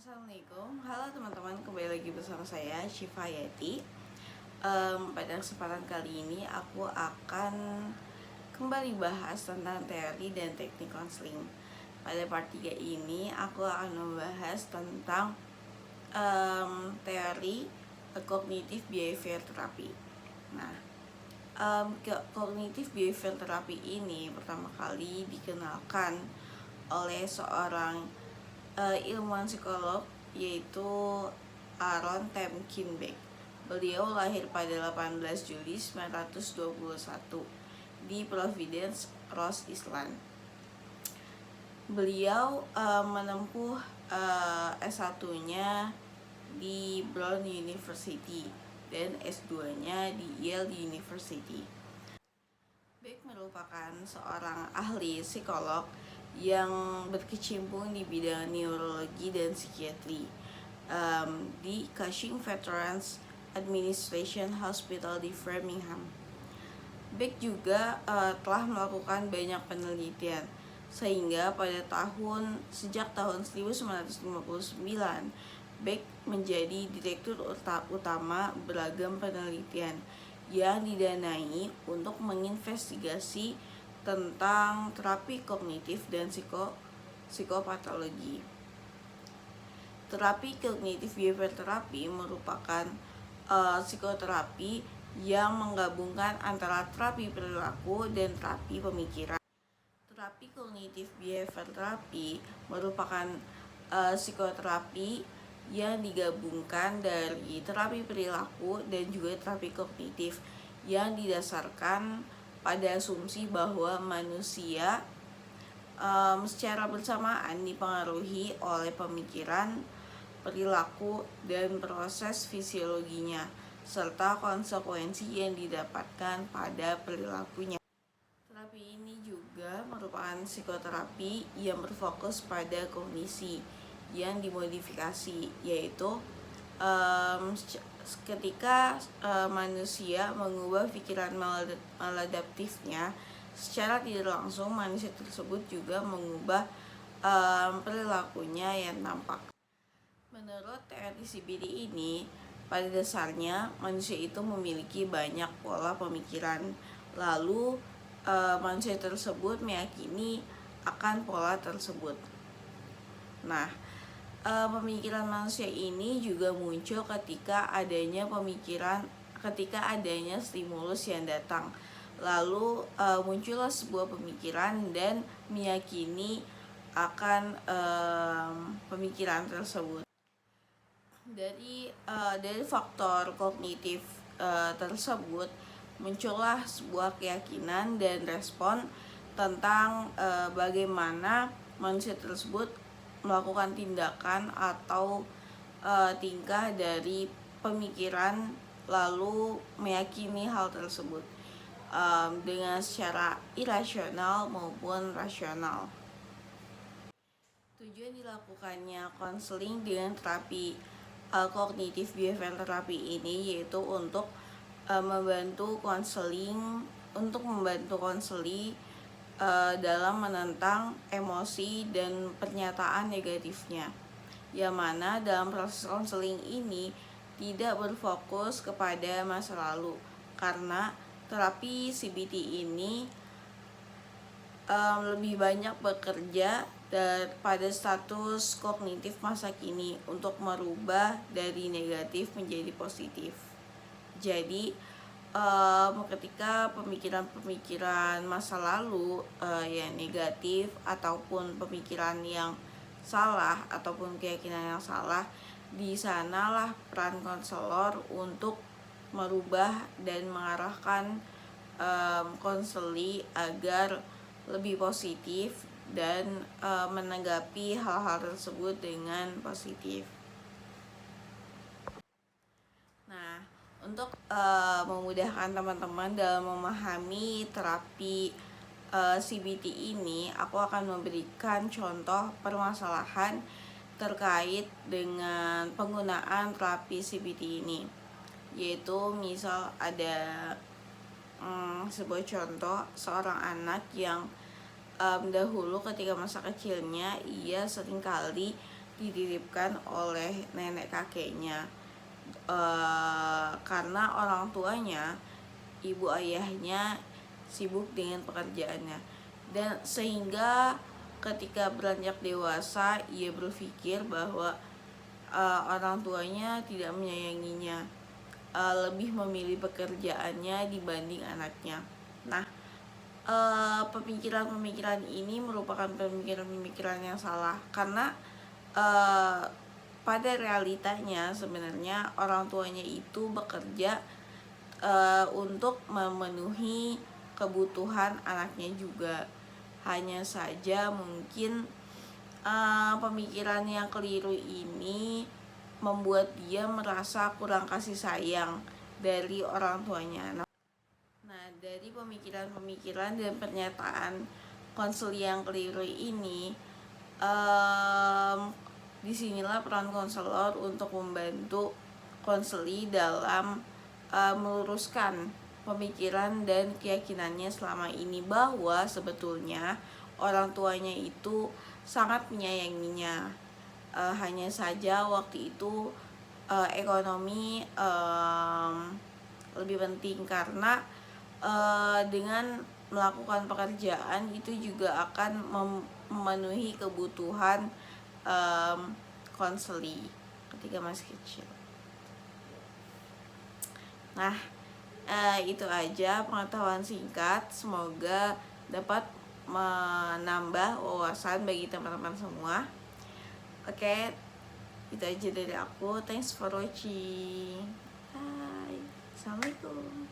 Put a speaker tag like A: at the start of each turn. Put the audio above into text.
A: Assalamualaikum, halo teman-teman, kembali lagi bersama saya Syifa Yati. Pada kesempatan kali ini aku akan kembali bahas tentang teori dan teknik konseling. Pada part 3 ini aku akan membahas tentang teori cognitive behavior therapy. Nah, cognitive behavior therapy ini pertama kali dikenalkan oleh seorang ilmuwan psikolog, yaitu Aaron Temkinbeck. Beliau lahir pada 18 Juli 1921 di Providence, Rhode Island. Beliau menempuh S1-nya di Brown University dan S2-nya di Yale University. Beck merupakan seorang ahli psikolog yang berkecimpung di bidang neurologi dan psikiatri di Cushing Veterans Administration Hospital di Framingham. Beck juga telah melakukan banyak penelitian sehingga sejak tahun 1959 Beck menjadi direktur utama beragam penelitian yang didanai untuk menginvestigasi tentang terapi kognitif dan psikopatologi. Terapi kognitif behavior therapy merupakan psikoterapi yang menggabungkan antara terapi perilaku dan terapi pemikiran. Terapi kognitif behavior therapy merupakan psikoterapi yang digabungkan dari terapi perilaku dan juga terapi kognitif yang didasarkan pada asumsi bahwa manusia secara bersamaan dipengaruhi oleh pemikiran, perilaku, dan proses fisiologinya, serta konsekuensi yang didapatkan pada perilakunya. Terapi ini juga merupakan psikoterapi yang berfokus pada kognisi yang dimodifikasi, yaitu ketika manusia mengubah pikiran maladaptifnya, secara tidak langsung manusia tersebut juga mengubah perilakunya yang tampak. Menurut teori CBT ini, pada dasarnya manusia itu memiliki banyak pola pemikiran, lalu manusia tersebut meyakini akan pola tersebut. Nah, pemikiran manusia ini juga muncul ketika adanya stimulus yang datang. Lalu muncullah sebuah pemikiran dan meyakini akan pemikiran tersebut. Dari faktor kognitif tersebut muncullah sebuah keyakinan dan respon tentang bagaimana manusia tersebut melakukan tindakan atau tingkah dari pemikiran, lalu meyakini hal tersebut dengan secara irasional maupun rasional. Tujuan dilakukannya konseling dengan terapi kognitif behavior therapy ini yaitu untuk membantu konseli dalam menentang emosi dan pernyataan negatifnya, yang mana dalam proses konseling ini tidak berfokus kepada masa lalu, karena terapi CBT ini lebih banyak bekerja pada status kognitif masa kini untuk merubah dari negatif menjadi positif. Jadi ketika pemikiran-pemikiran masa lalu yang negatif ataupun pemikiran yang salah ataupun keyakinan yang salah, di sanalah peran konselor untuk merubah dan mengarahkan konseli agar lebih positif dan menanggapi hal-hal tersebut dengan positif. Nah, untuk memudahkan teman-teman dalam memahami terapi CBT ini, aku akan memberikan contoh permasalahan terkait dengan penggunaan terapi CBT ini, yaitu misal ada sebuah contoh seorang anak yang dahulu ketika masa kecilnya ia seringkali dititipkan oleh nenek kakeknya, karena orang tuanya, ibu ayahnya sibuk dengan pekerjaannya, dan sehingga ketika beranjak dewasa ia berpikir bahwa orang tuanya tidak menyayanginya, lebih memilih pekerjaannya dibanding anaknya. Nah, pemikiran-pemikiran ini merupakan pemikiran-pemikiran yang salah, karena pada realitanya sebenarnya orang tuanya itu bekerja untuk memenuhi kebutuhan anaknya juga. Hanya saja mungkin pemikiran yang keliru ini membuat dia merasa kurang kasih sayang dari orang tuanya. Nah, dari pemikiran-pemikiran dan pernyataan konseli yang keliru ini, disinilah peran konselor untuk membantu konseli dalam meluruskan pemikiran dan keyakinannya selama ini, bahwa sebetulnya orang tuanya itu sangat menyayanginya. Hanya saja waktu itu ekonomi lebih penting, karena dengan melakukan pekerjaan itu juga akan memenuhi kebutuhan konseli ketika masih kecil. Nah, itu aja pengetahuan singkat, semoga dapat menambah wawasan bagi teman-teman semua. Oke, itu aja dari aku. Thanks for watching. Bye. Assalamualaikum.